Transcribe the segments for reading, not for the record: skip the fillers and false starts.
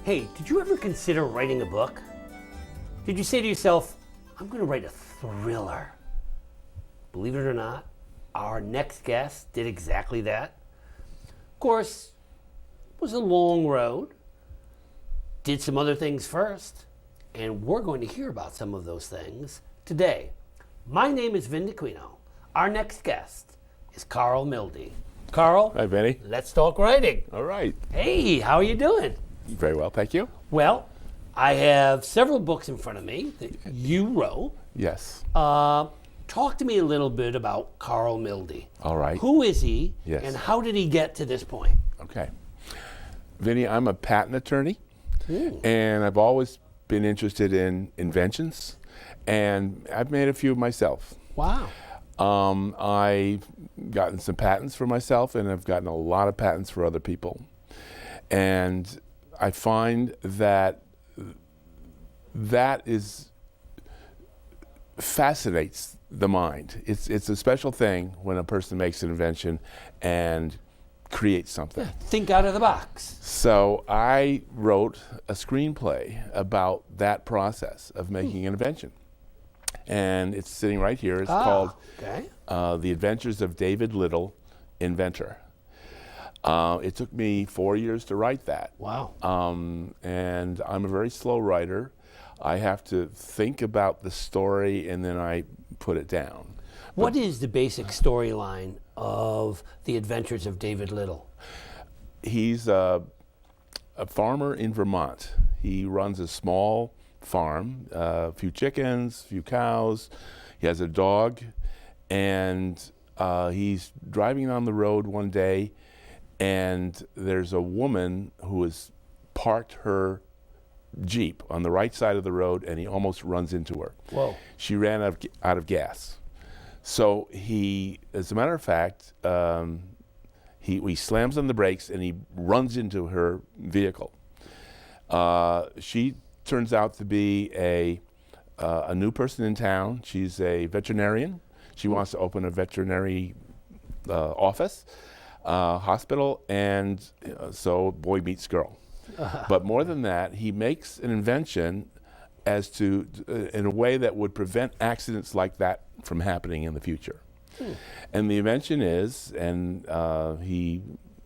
Hey, did you ever consider writing a book? Did you say to yourself, I'm going to write a thriller? Believe it or not, our next guest did exactly that. Of course, it was a long road. Did some other things first, and we're going to hear about some of those things today. My name is Vin Dacquino. Our next guest is Karl Milde. Karl, Hi, Benny. let's talk writing. All right. Hey, how are you doing? Very well, thank you. Well, I have several books in front of me that you wrote. Yes. Talk to me a little bit about Karl Milde. All right. Who is he, Yes. and how did he get to this point? Okay. Vinny, I'm a patent attorney, and I've always been interested in inventions, and I've made a few myself. Wow. I've gotten some patents for myself, and I've gotten a lot of patents for other people. And I find that fascinates the mind. It's a special thing when a person makes an invention and creates something. Think out of the box. So I wrote a screenplay about that process of making an invention. And it's sitting right here. It's called The Adventures of David Little, Inventor. It took me 4 years to write that. Wow. And I'm a very slow writer. I have to think about the story and then I put it down. What is the basic storyline of The Adventures of David Little? He's a farmer in Vermont. He runs a small farm, a few chickens, a few cows. He has a dog, and he's driving on the road one day, and there's a woman who has parked her Jeep on the right side of the road, and he almost runs into her. Whoa. She ran out of gas. So he, as a matter of fact, he slams on the brakes and he runs into her vehicle. She turns out to be a new person in town. She's a veterinarian. She wants to open a veterinary office, hospital, and so boy meets girl. But more than that, he makes an invention as to in a way that would prevent accidents like that from happening in the future. And the invention is, and he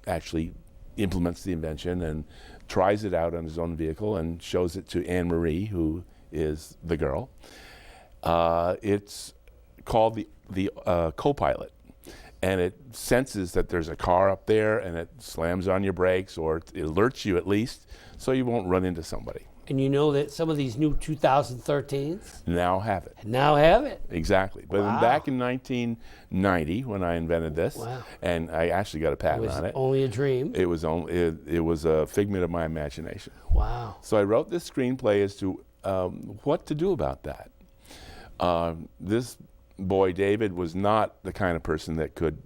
actually implements the invention and tries it out on his own vehicle and shows it to Anne Marie, who is the girl. It's called the co-pilot. And it senses that there's a car up there and it slams on your brakes, or it alerts you at least, so you won't run into somebody. And you know that some of these new 2013s Now have it. now have it. Exactly. But Wow. back in 1990, when I invented this, Wow. and I actually got a It patent was on it, only a dream. it was a figment of my imagination. Wow. So I wrote this screenplay as to what to do about that. This boy, David, was not the kind of person that could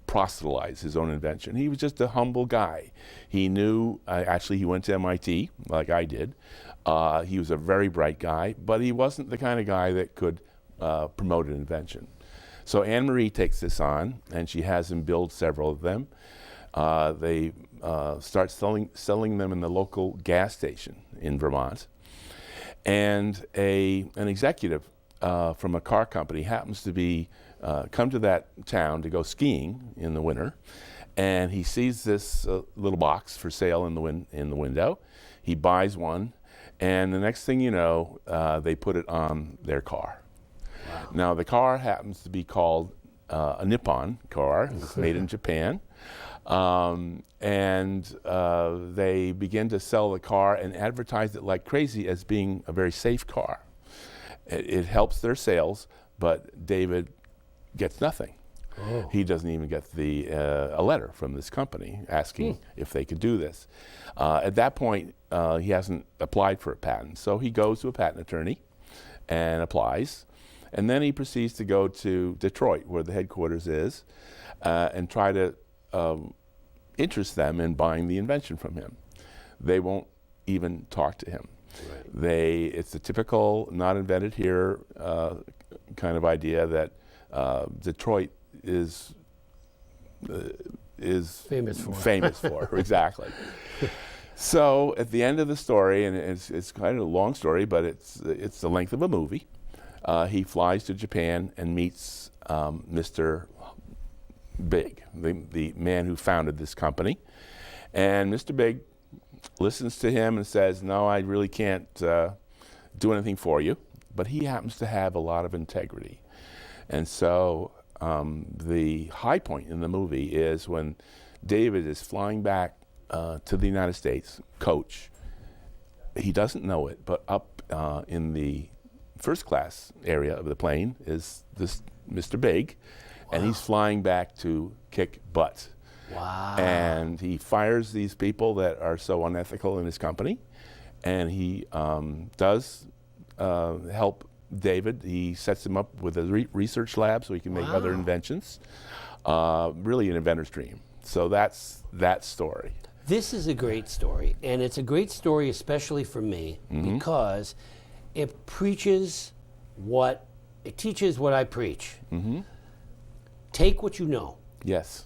proselytize his own invention. He was just a humble guy. He knew, actually he went to MIT, like I did. He was a very bright guy, but he wasn't the kind of guy that could promote an invention. So Anne Marie takes this on, and she has him build several of them. They start selling them in the local gas station in Vermont. And an executive from a car company happens to be come to that town to go skiing in the winter, and he sees this little box for sale in the window. He buys one, and the next thing you know, they put it on their car. Wow. Now the car happens to be called a Nippon car. It's made in Japan, and they begin to sell the car and advertise it like crazy as being a very safe car. It helps their sales, but David gets nothing. Oh. He doesn't even get a letter from this company asking if they could do this. At that point, he hasn't applied for a patent, so he goes to a patent attorney and applies, and then he proceeds to go to Detroit, where the headquarters is, and try to interest them in buying the invention from him. They won't even talk to him. Right. It's the typical not invented here kind of idea that Detroit is famous for. Exactly. So at the end of the story, and it's kind of a long story, but it's the length of a movie. He flies to Japan and meets Mr. Big, the man who founded this company. And Mr. Big listens to him and says, no, I really can't do anything for you. But he happens to have a lot of integrity. And so the high point in the movie is when David is flying back to the United States, coach. He doesn't know it, but up in the first class area of the plane is this Mr. Big, and he's flying back to kick butt. Wow. And he fires these people that are so unethical in his company, and he does help David. He sets him up with a research lab so he can make other inventions. Really an inventor's dream. So that's that story. This is a great story, and it's a great story especially for me because it teaches what I preach. Take what you know. Yes.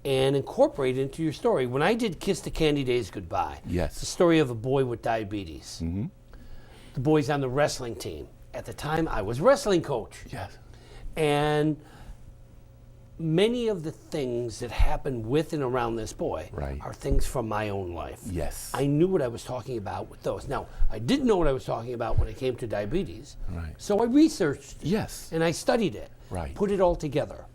And incorporate it into your story. When I did Kiss the Candy Days Goodbye, it's the story of a boy with diabetes. The boy's on the wrestling team. At the time, I was wrestling coach. Yes. And many of the things that happen with and around this boy are things from my own life. Yes. I knew what I was talking about with those. Now, I didn't know what I was talking about when it came to diabetes. So I researched. Yes. And I studied it. Put it all together.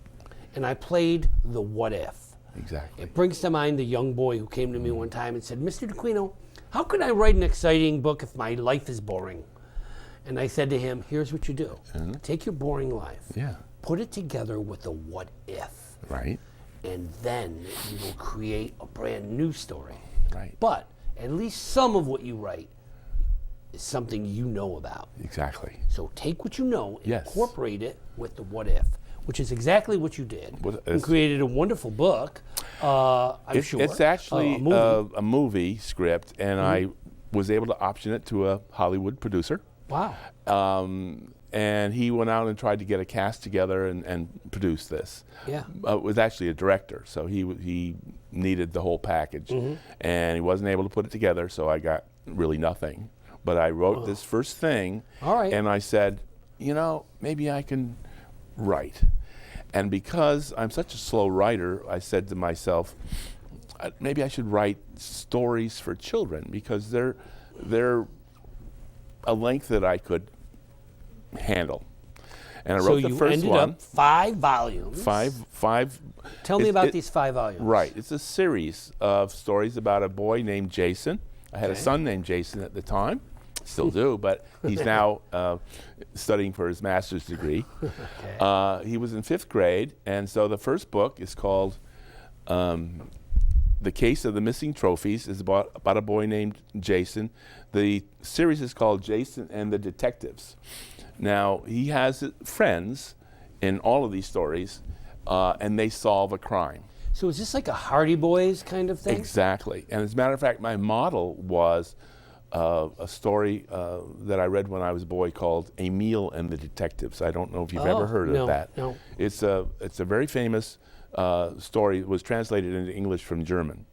And I played the what if. Exactly. It brings to mind the young boy who came to me one time and said, Mr. Dacquino, how can I write an exciting book if my life is boring? And I said to him, here's what you do. Take your boring life. Put it together with the what if. And then you will create a brand new story. But at least some of what you write is something you know about. Exactly. So take what you know and incorporate it with the what if, which is exactly what you did. You created a wonderful book, I'm sure. It's actually a movie script, and I was able to option it to a Hollywood producer. Wow. And he went out and tried to get a cast together and produce this. It was actually a director, so he needed the whole package. And he wasn't able to put it together, so I got really nothing. But I wrote this first thing, and I said, you know, maybe I can write. And because I'm such a slow writer, I said to myself, maybe I should write stories for children, because they're a length that I could handle. And I wrote the first one. So you ended up 5 volumes. Five. Tell me about these 5 volumes. Right. It's a series of stories about a boy named Jason. I had a son named Jason at the time. Still do, but he's now studying for his master's degree. He was in 5th grade, and so the first book is called The Case of the Missing Trophies. It's about a boy named Jason. The series is called Jason and the Detectives. Now, he has friends in all of these stories, and they solve a crime. So is this like a Hardy Boys kind of thing? Exactly. And as a matter of fact, my model was a story that I read when I was a boy called Emil and the Detectives. I don't know if you've ever heard of that. No. It's a very famous story. It was translated into English from German.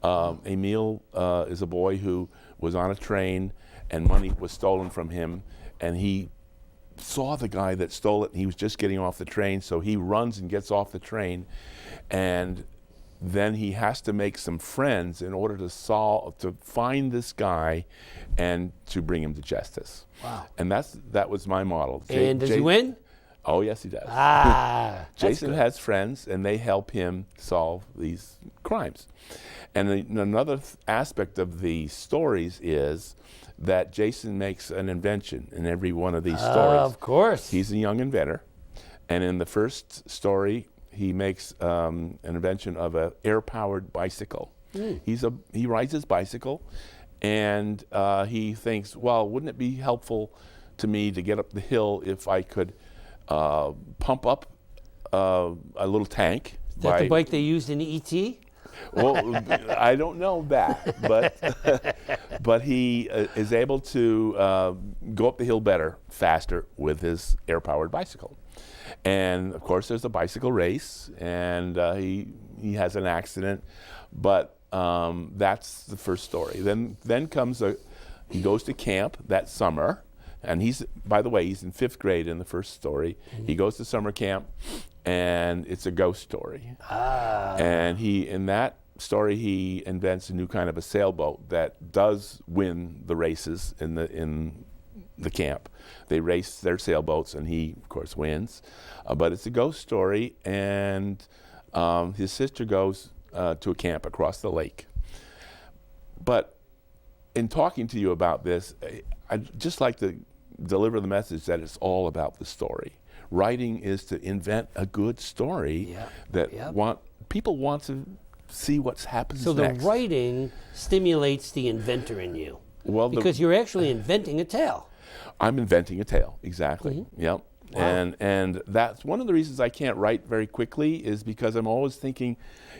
Emil is a boy who was on a train and money was stolen from him, and he saw the guy that stole it, and he was just getting off the train, so he runs and gets off the train, and then he has to make some friends in order to find this guy and to bring him to justice. Wow. And that was my model. And does he win? Oh, yes, he does. Jason has friends, and they help him solve these crimes. And another aspect of the stories is that Jason makes an invention in every one of these stories. Of course. He's a young inventor. And in the first story, he makes an invention of an air-powered bicycle. He rides his bicycle, and he thinks, well, wouldn't it be helpful to me to get up the hill if I could pump up a little tank? Is that the bike they used in E.T.? Well, I don't know that, but he is able to go up the hill better, faster with his air-powered bicycle. And of course, there's a bicycle race, and he has an accident. But that's the first story. Then comes he goes to camp that summer, and by the way, he's in 5th grade in the first story. He goes to summer camp, and it's a ghost story. And in that story, he invents a new kind of a sailboat that does win the races in the camp. They race their sailboats, and he, of course, wins. But it's a ghost story, and his sister goes to a camp across the lake. But in talking to you about this, I'd just like to deliver the message that it's all about the story. Writing is to invent a good story that people want to see what's happened So next. the writing stimulates the inventor in you. Well, because you're actually inventing a tale. I'm inventing a tale, exactly. Yep. Wow. And that's one of the reasons I can't write very quickly, is because I'm always thinking,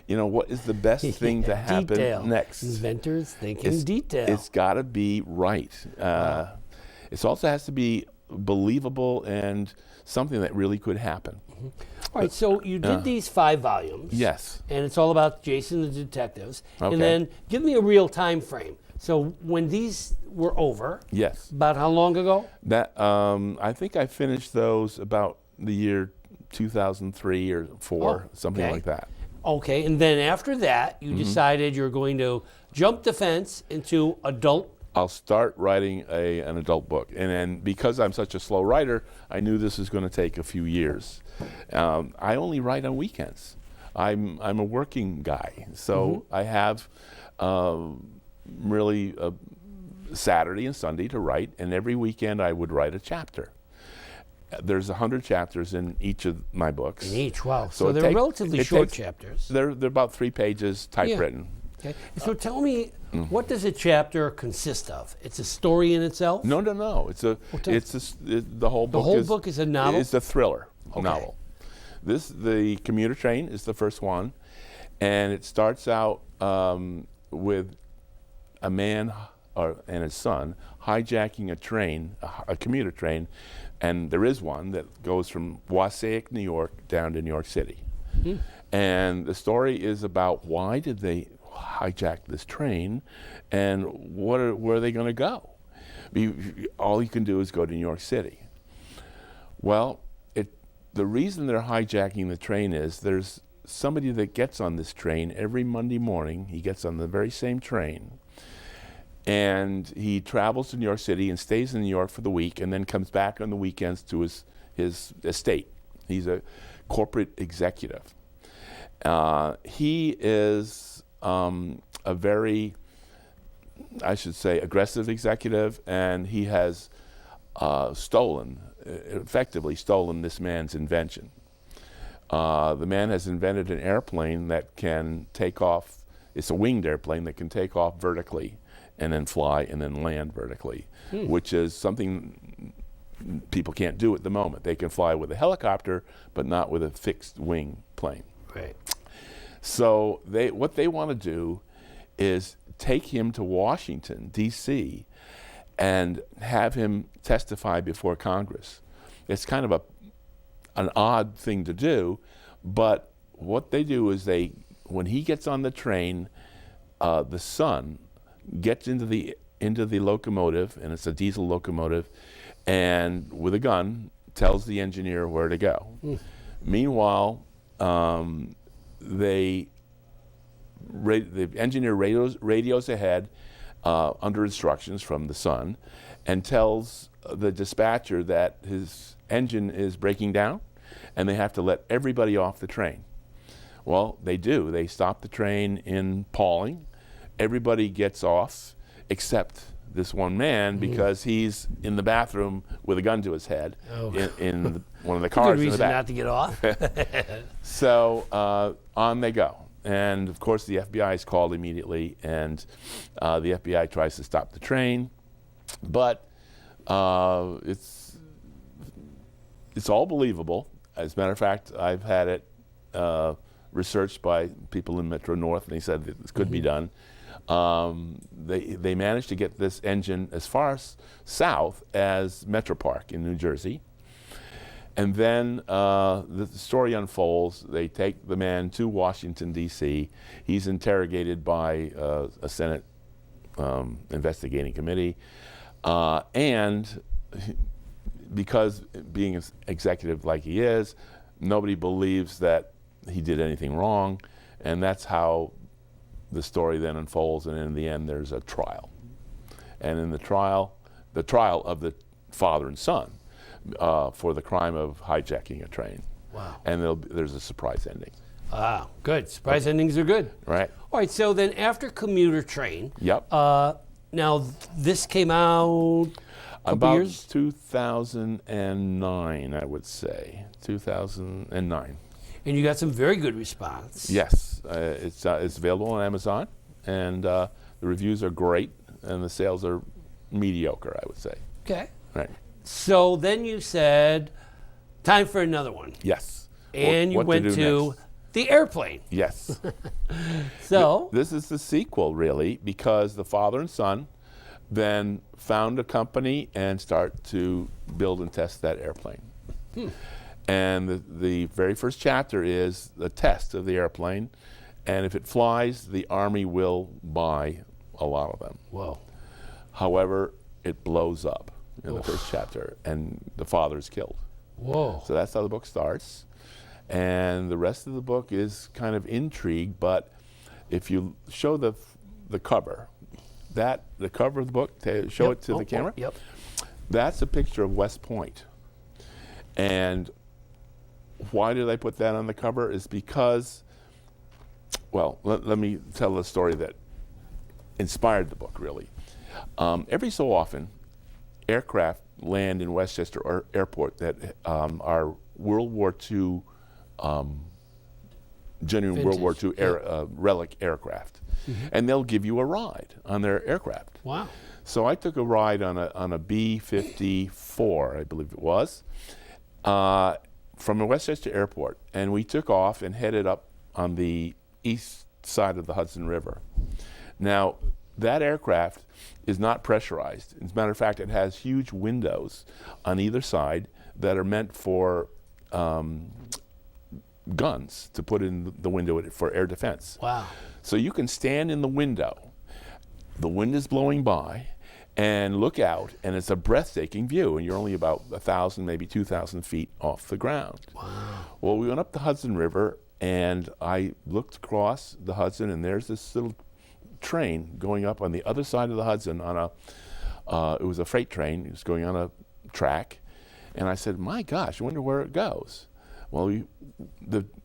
what is the best thing to happen detail. next? Inventors thinking detail. It's got to be right. It also has to be believable and something that really could happen. All right, so you did these 5 volumes. Yes. And it's all about Jason and the detectives. Okay. And then give me a real time frame. So when these were over, yes, about how long ago? That I think I finished those about the year 2003 or 4, something like that. Okay, and then after that, you decided you're going to jump the fence into adult. I'll start writing an adult book, and then because I'm such a slow writer, I knew this was going to take a few years. I only write on weekends. I'm a working guy, so I have really Saturday and Sunday to write, and every weekend I would write a chapter. There's 100 chapters in each of my books. In each, wow. So they're relatively short chapters. They're about 3 pages typewritten. Okay. So tell me, what does a chapter consist of? It's a story in itself? No. The whole book. The whole book is a novel? It's a thriller, novel. The Commuter Train is the first one, and it starts out with a man and his son hijacking a train, a commuter train, and there is one that goes from Wassaic, New York, down to New York City. And the story is about why did they hijack this train, and where are they going to go? All you can do is go to New York City. Well, the reason they're hijacking the train is there's somebody that gets on this train every Monday morning. He gets on the very same train, and he travels to New York City and stays in New York for the week, and then comes back on the weekends to his estate. He's a corporate executive. He is a very, I should say, aggressive executive, and he has effectively stolen this man's invention. The man has invented an airplane that can take off. It's a winged airplane that can take off vertically and then fly and then land vertically, which is something people can't do at the moment. They can fly with a helicopter, but not with a fixed wing plane. Right. So what they want to do is take him to Washington, D.C., and have him testify before Congress. It's kind of an odd thing to do, but what they do is when he gets on the train, the son gets into the locomotive, and it's a diesel locomotive, and with a gun tells the engineer where to go. Meanwhile, the engineer radios ahead under instructions from the son, and tells the dispatcher that his engine is breaking down, and they have to let everybody off the train. Well, they do. They stop the train in Pauling. Everybody gets off except this one man, because he's in the bathroom with a gun to his head in one of the cars in the back. Good reason not to get off. So on they go. And of course the FBI is called immediately, and the FBI tries to stop the train, but it's all believable. As a matter of fact, I've had it researched by people in Metro North, and they said that this could be done. They managed to get this engine as far south as Metro Park in New Jersey, And then the story unfolds. They take the man to Washington, D.C. He's interrogated by a Senate investigating committee. And because being an executive like he is, nobody believes that he did anything wrong. And that's how the story then unfolds. And in the end, there's a trial. And in the trial of the father and son, for the crime of hijacking a train. Wow. And there's a surprise ending. Ah, good. Surprise endings are good. Right. All right, so then after Commuter Train, Yep. now this came out a couple About years? 2009, I would say. 2009. And you got some very good response. Yes. It's available on Amazon, and the reviews are great, and the sales are mediocre, I would say. Okay. Right. So then you said, time for another one. Yes. And you What went do to next? The Airplane. Yes. So, This is the sequel, really, because the father and son then found a company and start to build and test that airplane. And the very first chapter is the test of the airplane, and if it flies, the Army will buy a lot of them. whoa. However, it blows up in the first chapter, and the father's killed. Whoa. So that's how the book starts. And the rest of the book is kind of intrigue, but if you show the cover, the cover of the book, show it to the camera, Yep. that's a picture of West Point. And why did I put that on the cover is because, well, let me tell the story that inspired the book, really. Every so often, aircraft land in Westchester Airport that are World War II, genuine World War II relic aircraft. And they'll give you a ride on their aircraft. Wow. So I took a ride on a B-54, I believe it was, from the Westchester Airport. And we took off and headed up on the east side of the Hudson River. Now, that aircraft is not pressurized. As a matter of fact, it has huge windows on either side that are meant for guns to put in the window for air defense. Wow. So you can stand in the window, the wind is blowing by, and look out, and it's a breathtaking view, and you're only about 1,000, maybe 2,000 feet off the ground. Wow. Well, we went up the Hudson River, and I looked across the Hudson, and there's this little train going up on the other side of the Hudson on it was a freight train. It was going on a track, and I said, my gosh, I wonder where it goes. Well,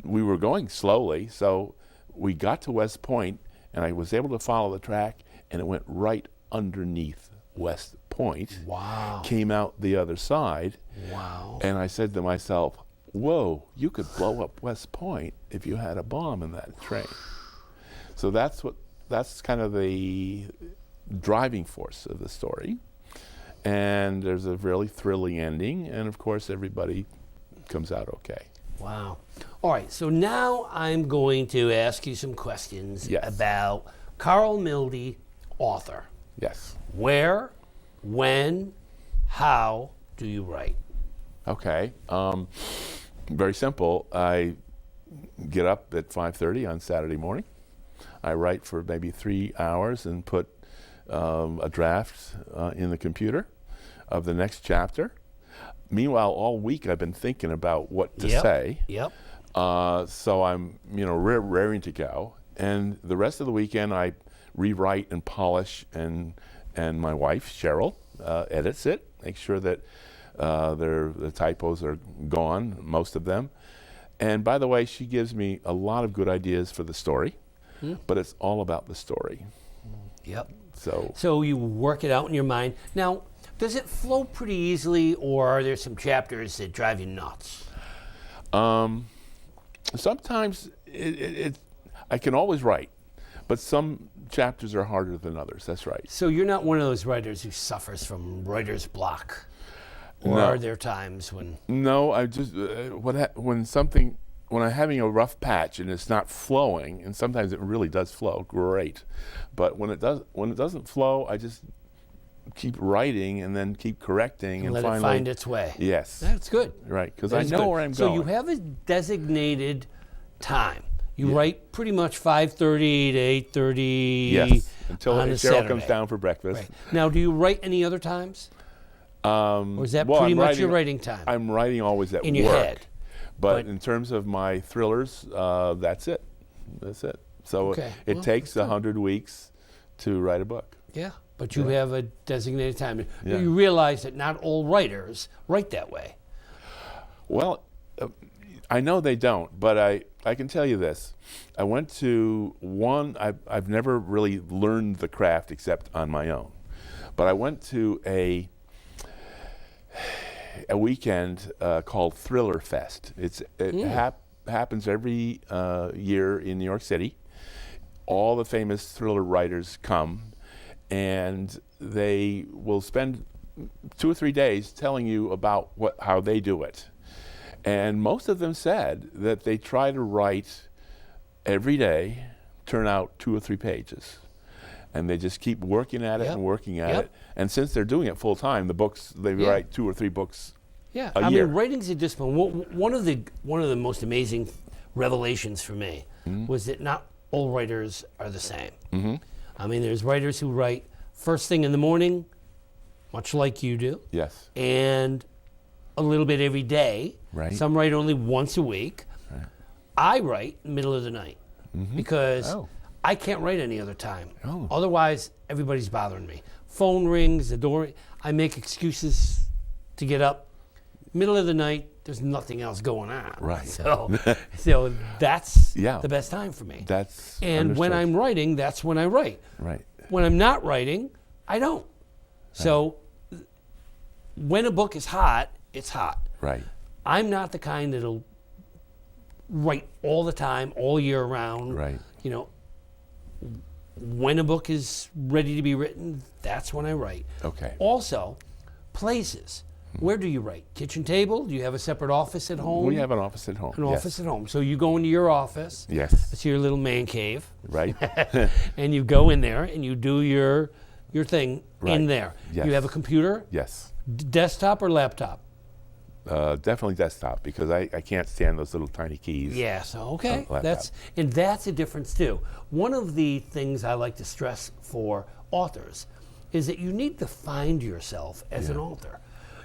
we were going slowly, so we got to West Point, and I was able to follow the track, and it went right underneath West Point. Wow. Came out the other side. Wow. And I said to myself, whoa, you could blow up West Point if you had a bomb in that train. So that's kind of the driving force of the story. And there's a really thrilling ending, and of course everybody comes out okay. Wow. All right, so now I'm going to ask you some questions about Karl Milde, author. Yes. Where, when, how do you write? Okay. Very simple. I get up at 5:30 on Saturday morning. I write for maybe 3 hours and put a draft in the computer of the next chapter. Meanwhile, all week I've been thinking about what to say. Yep. So I'm, raring to go. And the rest of the weekend I rewrite and polish, and my wife, Cheryl, edits it, makes sure that the typos are gone, most of them. And by the way, she gives me a lot of good ideas for the story, but it's all about the story. Yep. So you work it out in your mind. Now, does it flow pretty easily, or are there some chapters that drive you nuts? Sometimes I can always write, but some chapters are harder than others. That's right. So you're not one of those writers who suffers from writer's block, or No. are there times when? No, I just when I'm having a rough patch and it's not flowing, and sometimes it really does flow great, but when it doesn't flow, I just keep writing and then keep correcting and let finally it find its way. Yes. That's good. Right, because That I is know good. where I'm so going. you have a designated time. You Yeah. write pretty much 5:30 to 8:30 Yes, until on a Cheryl comes Saturday. down for breakfast. Right. Now, do you write any other times? Or is that pretty much your writing time? I'm writing always at In your work. head. But But- in terms of my thrillers, that's it. That's it. So Okay. it Well, takes that's good. 100 weeks to write a book. Yeah, but you have a designated time. Yeah. You realize that not all writers write that way. Well, I know they don't, but I can tell you this. I went to one, I've never really learned the craft except on my own. But I went to a weekend called Thriller Fest. It happens every year in New York City. All the famous thriller writers come, and they will spend 2 or 3 days telling you about how they do it. And most of them said that they try to write every day, turn out 2 or 3 pages. And they just keep working at it Yep. and working at Yep. it. And since they're doing it full time, the books, they Yeah. write 2 or 3 books Yeah, a I year. mean, writing's a discipline. One of the most amazing revelations for me was that not all writers are the same. I mean, there's writers who write first thing in the morning, much like you do, Yes. and a little bit every day. Right. Some write only once a week. I write middle of the night because Oh. I can't write any other time. Oh. Otherwise, everybody's bothering me. Phone rings, the door. I make excuses to get up. Middle of the night, there's nothing else going on. Right. So that's Yeah. the best time for me. That's And when understood. I'm writing, that's when I write. Right. When I'm not writing, I don't. So when a book is hot, it's hot. Right. I'm not the kind that'll write all the time, all year round. Right. You know, when a book is ready to be written, that's when I write. Okay. Also, places. Where do you write? Kitchen table? Do you have a separate office at home? We have an office at home. an yes. office at home. So you go into your office. Yes. It's your little man cave. Right. And you go in there and you do your thing Right. in there. Yes. You have a computer, Yes. desktop or laptop? Definitely desktop, because I can't stand those little tiny keys. Yeah, so okay. laptop. That's a difference too. One of the things I like to stress for authors is that you need to find yourself as an author.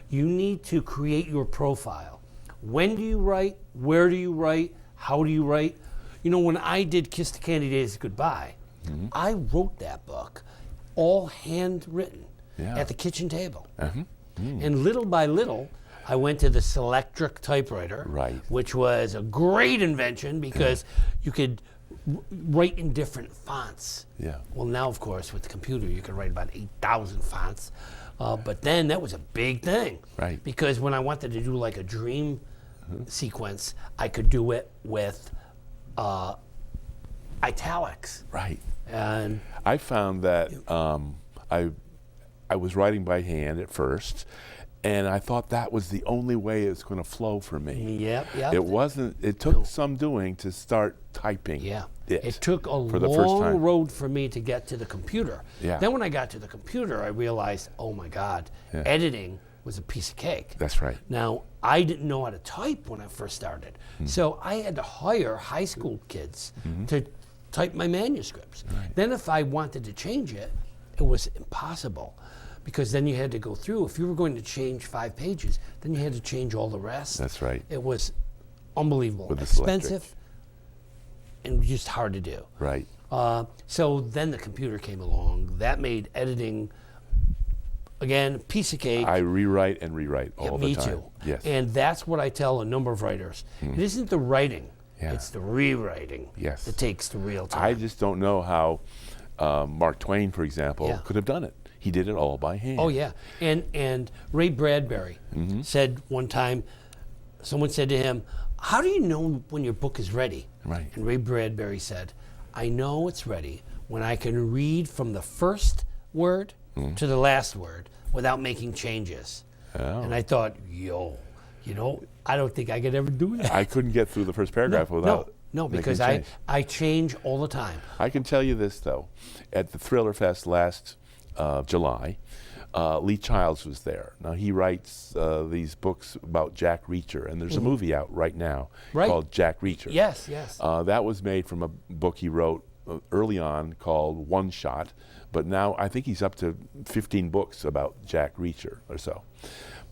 You need to create your profile. When do you write? Where do you write? How do you write? You know, when I did Kiss the Candy Days Goodbye, I wrote that book all handwritten Yeah. at the kitchen table. Uh-huh. And little by little, I went to the Selectric typewriter, Right. which was a great invention because you could write in different fonts. Yeah. Well, now, of course, with the computer, you can write about 8,000 fonts. But then that was a big thing. Right. Because when I wanted to do like a dream sequence, I could do it with italics. Right. And I found that I was writing by hand at first, and I thought that was the only way it's going to flow for me. yep. It wasn't. It took some doing to start typing. Yeah. It took a for the first long time. road for me to get to the computer. Yeah. Then when I got to the computer, I realized, oh my God, Yeah. editing was a piece of cake. That's right. Now, I didn't know how to type when I first started. So I had to hire high school kids to type my manuscripts. Then if I wanted to change it, it was impossible. Because then you had to go through. If you were going to change 5 pages, then you had to change all the rest. That's right. It was unbelievable. With the expensive and just hard to do. Right. So then the computer came along. That made editing, again, a piece of cake. I rewrite and rewrite all the Me time. too. Yes. And that's what I tell a number of writers. It isn't the writing, Yeah. it's the rewriting Yes. that takes the real time. I just don't know how Mark Twain, for example, Yeah. could have done it. He did it all by hand. Oh, yeah. And Ray Bradbury said one time, someone said to him, how do you know when your book is ready? Right. And Ray Bradbury said, I know it's ready when I can read from the first word to the last word without making changes. Oh. And I thought, I don't think I could ever do that. I couldn't get through the first paragraph without No, making because change. I change all the time. I can tell you this, though. At the Thriller Fest last July, Lee Childs was there. Now he writes these books about Jack Reacher, and there's a movie out right now called Jack Reacher. Yes, yes. That was made from a book he wrote early on called One Shot, but now I think he's up to 15 books about Jack Reacher or so.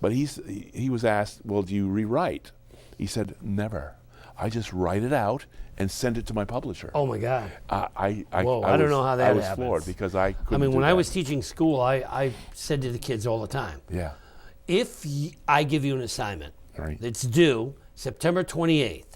But he was asked, well, do you rewrite? He said, never. I just write it out and send it to my publisher. Oh my God. I don't know how that I was happens. floored because I couldn't I mean, do when that. I was teaching school, I said to the kids all the time, Yeah. if I give you an assignment Right. that's due September 28th,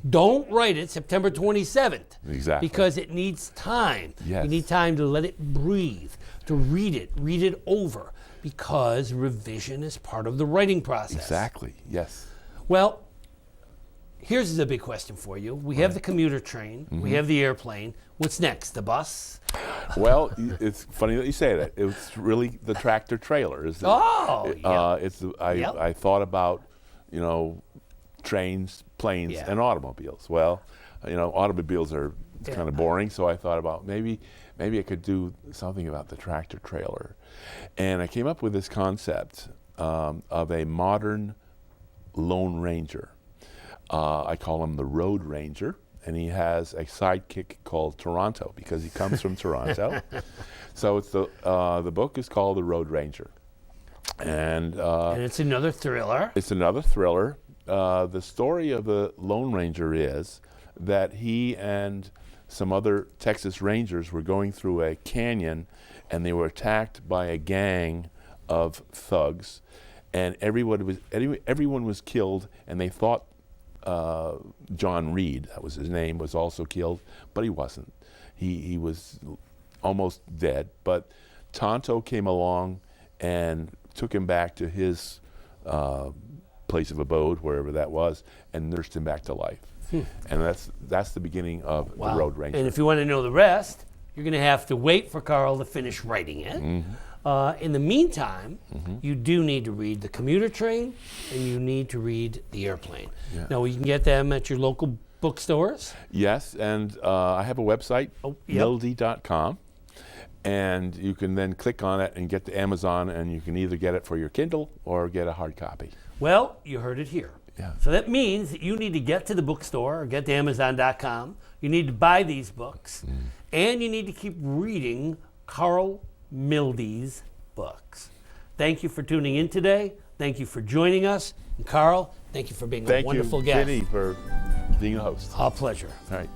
don't write it September 27th. Exactly. Because it needs time. Yes. You need time to let it breathe, to read it over, because revision is part of the writing process. Exactly. Yes. Well, here's the big question for you. We have the commuter train. We have the airplane. What's next? The bus? Well, it's funny that you say that. It's really the tractor trailer. I thought about, trains, planes, and automobiles. Well, automobiles are kind of boring, so I thought about maybe I could do something about the tractor trailer. And I came up with this concept of a modern Lone Ranger. I call him the Road Ranger, and he has a sidekick called Toronto because he comes from Toronto. So it's the book is called The Road Ranger, and it's another thriller. It's another thriller. The story of the Lone Ranger is that he and some other Texas Rangers were going through a canyon, and they were attacked by a gang of thugs, and everyone was killed, and they thought John Reed, that was his name, was also killed, but he wasn't. He was almost dead, but Tonto came along and took him back to his place of abode, wherever that was, and nursed him back to life. And that's the beginning of The Road Ranger. And if you want to know the rest, you're going to have to wait for Karl to finish writing it. In the meantime, you do need to read The Commuter Train, and you need to read The Airplane. Yeah. Now, you can get them at your local bookstores. Yes, and I have a website, milde.com, and you can then click on it and get to Amazon, and you can either get it for your Kindle or get a hard copy. Well, you heard it here. Yeah. So that means that you need to get to the bookstore or get to Amazon.com. You need to buy these books, and you need to keep reading Karl Milde's books. Thank you for tuning in today. Thank you for joining us. And Karl, thank you for being a wonderful guest. Thank you, Vinny, for being a host. Our pleasure. All right.